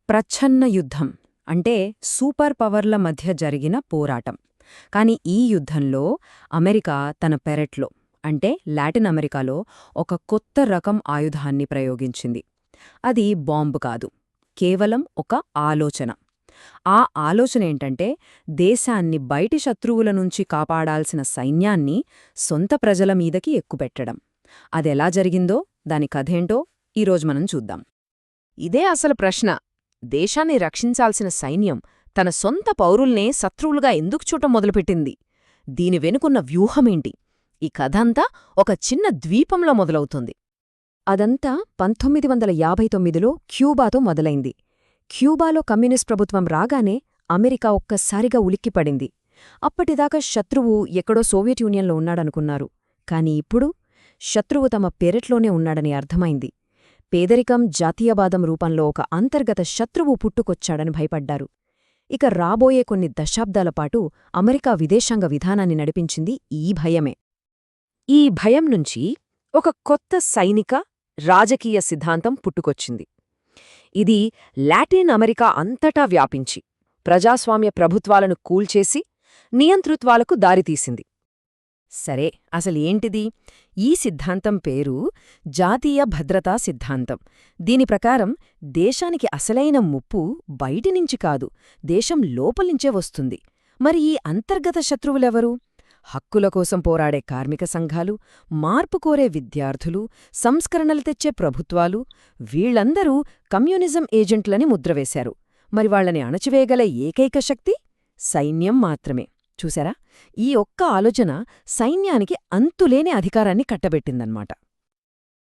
ప్రచ్ఛన్న యుద్ధం అంటే సూపర్ పవర్ల మధ్య జరిగిన పోరాటం. కాని ఈ యుద్ధంలో అమెరికా తన పెరట్లో అంటే లాటిన్ అమెరికాలో ఒక కొత్త రకం ఆయుధాన్ని ప్రయోగించింది. అది బాంబు కాదు, కేవలం ఒక ఆలోచన. ఆ ఆలోచనేంటంటే దేశాన్ని బయటి శత్రువుల నుంచి కాపాడాల్సిన సైన్యాన్ని సొంత ప్రజల మీదకి ఎక్కుపెట్టడం. అదెలా జరిగిందో, దాని కథేంటో ఈరోజు మనం చూద్దాం. ఇదే అసలు ప్రశ్న. దేశాన్ని రక్షించాల్సిన సైన్యం తన సొంత పౌరుల్నే శత్రువులుగా ఎందుకు చూడటం మొదలుపెట్టింది? దీని వెనుకున్న వ్యూహమేంటి? ఈ కథంతా ఒక చిన్న ద్వీపంలో మొదలవుతుంది. అదంతా 1959లో క్యూబాతో మొదలైంది. క్యూబాలో కమ్యూనిస్ట్ ప్రభుత్వం రాగానే అమెరికా ఒక్కసారిగా ఉలిక్కిపడింది. అప్పటిదాకా శత్రువు ఎక్కడో సోవియట్ యూనియన్లో ఉన్నాడనుకున్నారు. కాని ఇప్పుడు శత్రువు తమ పెరట్లోనే ఉన్నాడని అర్థమైంది. పేదరికం, జాతీయవాదం రూపంలో ఒక అంతర్గత శత్రువు పుట్టుకొచ్చాడని భయపడ్డారు. ఇక రాబోయే కొన్ని దశాబ్దాలపాటు అమెరికా విదేశాంగ విధానాన్ని నడిపించింది ఈ భయమే. ఈ భయం నుంచి ఒక కొత్త సైనిక, రాజకీయ సిద్ధాంతం పుట్టుకొచ్చింది. ఇది లాటిన్ అమెరికా అంతటా వ్యాపించి ప్రజాస్వామ్య ప్రభుత్వాలను కూల్చేసి నియంతృత్వాలకు దారితీసింది. సరే, అసలేంటిది? ఈ సిద్ధాంతం పేరు జాతీయ భద్రతా సిద్ధాంతం. దీని ప్రకారం దేశానికి అసలైన ముప్పు బయటినుంచి కాదు, దేశం లోపలించే వస్తుంది. మరి ఈ అంతర్గత శత్రువులెవరు? హక్కుల కోసం పోరాడే కార్మిక సంఘాలు, మార్పు కోరే విద్యార్థులు, సంస్కరణలు తెచ్చే ప్రభుత్వాలు. వీళ్లందరూ కమ్యూనిజం ఏజెంట్లని ముద్రవేశారు. మరి వాళ్లని అణచివేయగల ఏకైక శక్తి సైన్యం మాత్రమే. చూసారా, ఈ ఒక్క ఆలోచన సైన్యానికి అంతులేని అధికారాన్ని కట్టబెట్టిందన్నమాట.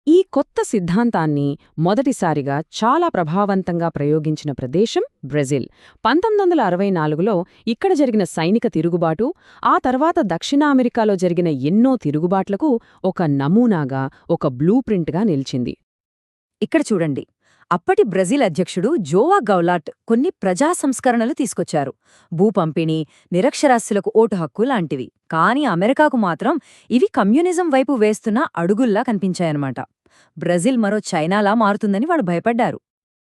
ఈ కొత్త సిద్ధాంతాన్ని మొదటిసారిగా చాలా ప్రభావవంతంగా ప్రయోగించిన ప్రదేశం బ్రెజిల్. 1964లో ఇక్కడ జరిగిన సైనిక తిరుగుబాటు, ఆ తర్వాత దక్షిణ అమెరికాలో జరిగిన ఎన్నో తిరుగుబాట్లకు ఒక నమూనాగా, ఒక బ్లూ ప్రింట్గా నిలిచింది. ఇక్కడ చూడండి, అప్పటి బ్రెజిల్ అధ్యక్షుడు జోవా గౌలాట్ కొన్ని ప్రజా సంస్కరణలు తీసుకొచ్చారు. భూ పంపిణీ, నిరక్షరాస్యులకు ఓటు హక్కు లాంటివి. కాని అమెరికాకు మాత్రం ఇవి కమ్యూనిజం వైపు వేస్తున్న అడుగుల్లా కనిపించాయన్నమాట. బ్రెజిల్ మరో చైనాలా మారుతుందని వాడు భయపడ్డారు.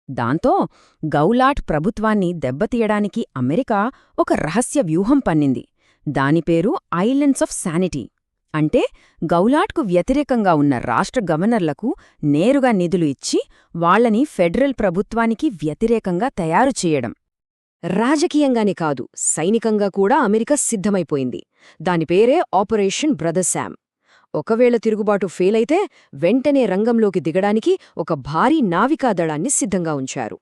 దాంతో గౌలాట్ ప్రభుత్వాన్ని దెబ్బతీయడానికి అమెరికా ఒక రహస్య వ్యూహం పన్నింది. దాని పేరు ఐలాండ్స్ ఆఫ్ శానిటీ. అంటే గౌలాట్కు వ్యతిరేకంగా ఉన్న రాష్ట్ర గవర్నర్లకు నేరుగా నిధులు ఇచ్చి వాళ్లని ఫెడరల్ ప్రభుత్వానికి వ్యతిరేకంగా తయారు చేయడం. రాజకీయంగానే కాదు, సైనికంగా కూడా అమెరికా సిద్ధమైపోయింది. దాని పేరే ఆపరేషన్ బ్రదర్ శామ్. ఒకవేళ తిరుగుబాటు ఫెయిలైతే వెంటనే రంగంలోకి దిగడానికి ఒక భారీ నావికాదళాన్ని సిద్ధంగా ఉంచారు.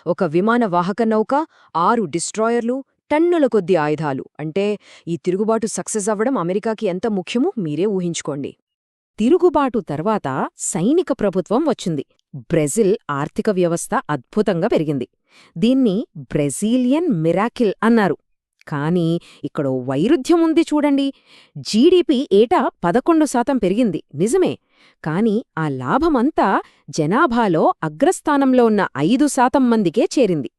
ఒక విమాన వాహక నౌక, 6 డిస్ట్రాయర్లు, టన్నుల కొద్ది ఆయుధాలు. అంటే ఈ తిరుగుబాటు సక్సెస్ అవ్వడం అమెరికాకి ఎంత ముఖ్యమో మీరే ఊహించుకోండి. తిరుగుబాటు తర్వాత సైనిక ప్రభుత్వం వచ్చింది. బ్రెజిల్ ఆర్థిక వ్యవస్థ అద్భుతంగా పెరిగింది. దీన్ని బ్రెజీలియన్ మిరాకిల్ అన్నారు. కానీ ఇక్కడో వైరుధ్యముంది చూడండి. జీడీపీ ఏటా 11% పెరిగింది, నిజమే. కాని ఆ లాభమంతా జనాభాలో అగ్రస్థానంలో ఉన్న 5% మందికే చేరింది.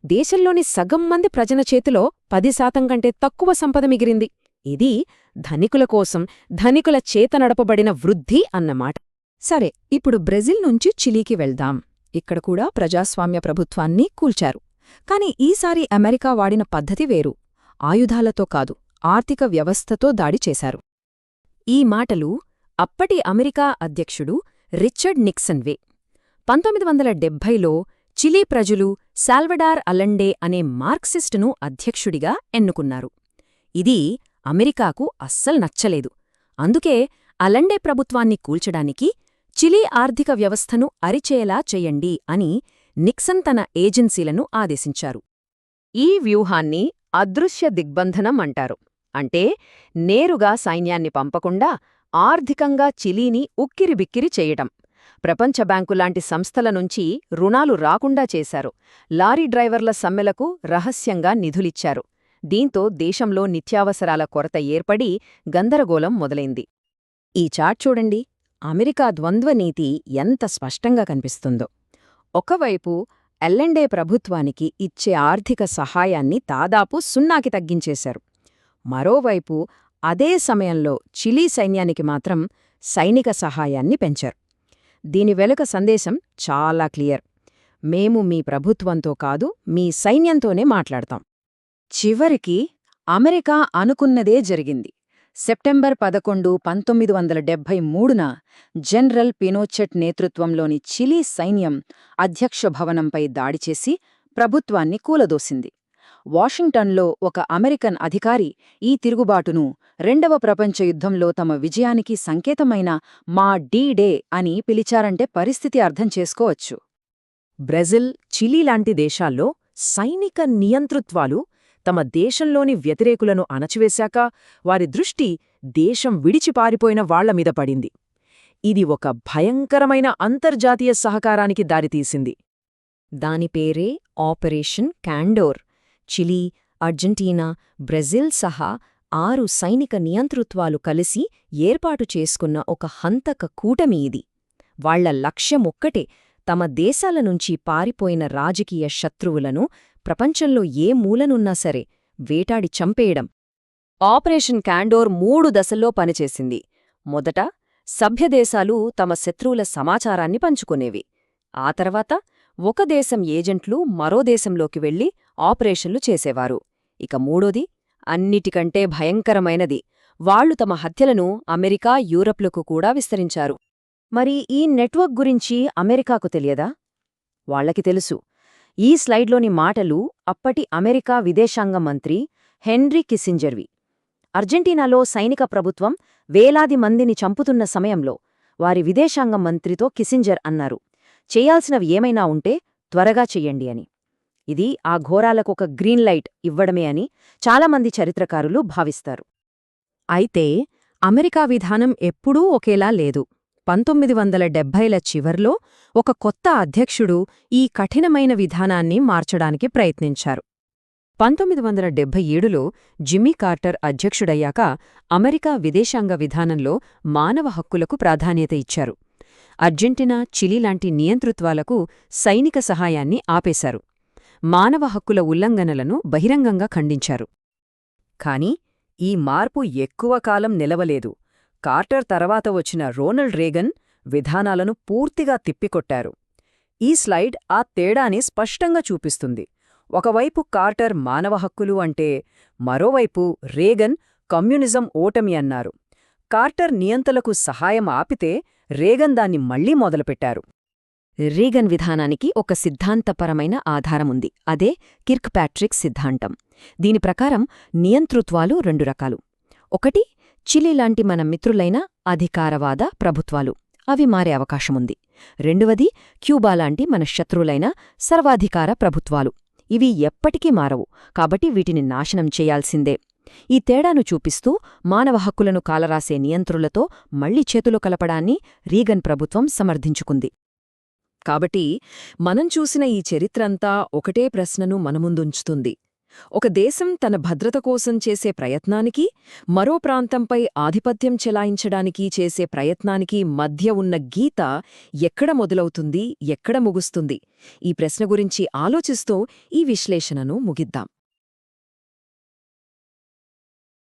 దేశంలోని సగం మంది ప్రజల చేతిలో 10% కంటే తక్కువ సంపద మిగిలింది. ఇది ధనికుల కోసం, ధనికుల చేత నడపబడిన వృద్ధి అన్నమాట. సరే, ఇప్పుడు బ్రెజిల్ నుంచి చిలీకి వెళ్దాం. ఇక్కడ కూడా ప్రజాస్వామ్య ప్రభుత్వాన్ని కూల్చారు. కాని ఈసారి అమెరికా వాడిన పద్ధతి వేరు. ఆయుధాలతో కాదు, ఆర్థిక వ్యవస్థతో దాడి చేశారు. ఈ మాటలు అప్పటి అమెరికా అధ్యక్షుడు రిచర్డ్ నిక్సన్వే. 1970లో చిలీ ప్రజలు సాల్వడార్ అలండే అనే మార్క్సిస్టును అధ్యక్షుడిగా ఎన్నుకున్నారు. ఇది అమెరికాకు అస్సలు నచ్చలేదు. అందుకే అలండే ప్రభుత్వాన్ని కూల్చడానికి చిలీ ఆర్థిక వ్యవస్థను అరిచేలా చెయ్యండి అని నిక్సన్ తన ఏజెన్సీలను ఆదేశించారు. ఈ వ్యూహాన్ని అదృశ్య దిగ్బంధనం అంటారు. అంటే నేరుగా సైన్యాన్ని పంపకుండా ఆర్థికంగా చిలీని ఉక్కిరిబిక్కిరి చేయటం. ప్రపంచ బ్యాంకు లాంటి సంస్థల నుంచి రుణాలు రాకుండా చేశారు. లారీ డ్రైవర్ల సమ్మెలకు రహస్యంగా నిధులిచ్చారు. దీంతో దేశంలో నిత్యావసరాల కొరత ఏర్పడి గందరగోళం మొదలైంది. ఈ చార్ట్ చూడండి, అమెరికా ద్వంద్వనీతి ఎంత స్పష్టంగా కనిపిస్తుందో. ఒకవైపు అల్లెండే ప్రభుత్వానికి ఇచ్చే ఆర్థిక సహాయాన్ని దాదాపు 0కి తగ్గించేశారు. మరోవైపు అదే సమయంలో చిలీ సైన్యానికి మాత్రం సైనిక సహాయాన్ని పెంచారు. దీని వెనుక సందేశం చాలా క్లియర్. మేము మీ ప్రభుత్వంతో కాదు, మీ సైన్యంతోనే మాట్లాడతాం. చివరికి అమెరికా అనుకున్నదే జరిగింది. సెప్టెంబర్ 11, 1973న జనరల్ పినోచెట్ నేతృత్వంలోని చిలీ సైన్యం అధ్యక్ష భవనంపై దాడిచేసి ప్రభుత్వాన్ని కూలదోసింది. వాషింగ్టన్లో ఒక అమెరికన్ అధికారి ఈ తిరుగుబాటును రెండవ ప్రపంచ యుద్ధంలో తమ విజయానికి సంకేతమైన మా డీ-డే అని పిలిచారంటే పరిస్థితి అర్థం చేసుకోవచ్చు. బ్రెజిల్, చిలీ లాంటి దేశాల్లో సైనిక నియంతృత్వాలు తమ దేశంలోని వ్యతిరేకులను అణచివేశాక వారి దృష్టి దేశం విడిచిపారిపోయిన వాళ్లమీద పడింది. ఇది ఒక భయంకరమైన అంతర్జాతీయ సహకారానికి దారితీసింది. దాని పేరే ఆపరేషన్ క్యాండోర్. చిలీ, అర్జెంటీనా, బ్రెజిల్ సహా 6 సైనిక నియంతృత్వాలు కలిసి ఏర్పాటు చేసుకున్న ఒక హంతక కూటమి ఇది. వాళ్ల లక్ష్యమొక్కటే, తమ దేశాల నుంచి పారిపోయిన రాజకీయ శత్రువులను ప్రపంచంలో ఏ మూలనున్నా సరే వేటాడి చంపేయడం. ఆపరేషన్ క్యాండోర్ 3 దశల్లో పనిచేసింది. మొదట, సభ్యదేశాలు తమ శత్రువుల సమాచారాన్ని పంచుకునేవి. ఆ తర్వాత ఒక దేశం ఏజెంట్లు మరో దేశంలోకి వెళ్లి ఆపరేషన్లు చేసేవారు. ఇక మూడోది, అన్నిటికంటే భయంకరమైనది, వాళ్లు తమ హత్యలను అమెరికా, యూరప్లకు కూడా విస్తరించారు. మరి ఈ నెట్వర్క్ గురించి అమెరికాకు తెలియదా? వాళ్లకి తెలుసు. ఈ స్లైడ్లోని మాటలు అప్పటి అమెరికా విదేశాంగ మంత్రి హెన్రీ కిస్సింజర్వి. అర్జెంటీనాలో సైనిక ప్రభుత్వం వేలాది మందిని చంపుతున్న సమయంలో వారి విదేశాంగ మంత్రితో కిస్సింజర్ అన్నారు, చేయాల్సినవి ఏమైనా ఉంటే త్వరగా చెయ్యండి అని. ఇది ఆ ఘోరాలకొక గ్రీన్ లైట్ ఇవ్వడమే అని చాలామంది చరిత్రకారులు భావిస్తారు. అయితే అమెరికా విధానం ఎప్పుడూ ఒకేలా లేదు. 1970ల చివర్లో ఒక కొత్త అధ్యక్షుడు ఈ కఠినమైన విధానాన్ని మార్చడానికి ప్రయత్నించారు. 1977లో జిమ్మీ కార్టర్ అధ్యక్షుడయ్యాక అమెరికా విదేశాంగ విధానంలో మానవ హక్కులకు ప్రాధాన్యత ఇచ్చారు. అర్జెంటీనా, చిలీ లాంటి నియంతృత్వాలకు సైనిక సహాయాన్ని ఆపేశారు. మానవ హక్కుల ఉల్లంఘనలను బహిరంగంగా ఖండించారు. కాని ఈ మార్పు ఎక్కువ కాలం నిలవలేదు. కార్టర్ తర్వాత వచ్చిన రోనాల్డ్ రేగన్ విధానాలను పూర్తిగా తిప్పికొట్టారు. ఈ స్లైడ్ ఆ తేడాని స్పష్టంగా చూపిస్తుంది. ఒకవైపు కార్టర్ మానవ హక్కులు అంటే, మరోవైపు రేగన్ కమ్యూనిజం ఓటమి అన్నారు. కార్టర్ నియంతలకు సహాయం ఆపితే రేగన్ దాన్ని మళ్లీ మొదలుపెట్టారు. రేగన్ విధానానికి ఒక సిద్ధాంతపరమైన ఆధారముంది. అదే కిర్క్పాట్రిక్ సిద్ధాంతం. దీని ప్రకారం నియంతృత్వాలు 2 రకాలు. ఒకటి, చిలీ లాంటి మన మిత్రులైన అధికారవాద ప్రభుత్వాలు, అవి మారే అవకాశముంది. రెండవది, క్యూబా లాంటి మన శత్రువులైన సర్వాధికార ప్రభుత్వాలు, ఇవి ఎప్పటికీ మారవు, కాబట్టి వీటిని నాశనం చేయాల్సిందే. ఈ తేడాను చూపిస్తూ మానవ హక్కులను కాలరాసే నియంత్రులతో మళ్లీ చేతులు కలపడాన్ని రీగన్ ప్రభుత్వం సమర్థించుకుంది. కాబట్టి మనం చూసిన ఈ చరిత్రంతా ఒకటే ప్రశ్నను మనముందుంచుతుంది. ఒక దేశం తన భద్రత కోసం చేసే ప్రయత్నానికి, మరో ప్రాంతంపై ఆధిపత్యం చెలాయించడానికి చేసే ప్రయత్నానికి మధ్య ఉన్న గీత ఎక్కడ మొదలవుతుంది, ఎక్కడ ముగుస్తుంది? ఈ ప్రశ్న గురించి ఆలోచిస్తూ ఈ విశ్లేషణను ముగిద్దాం.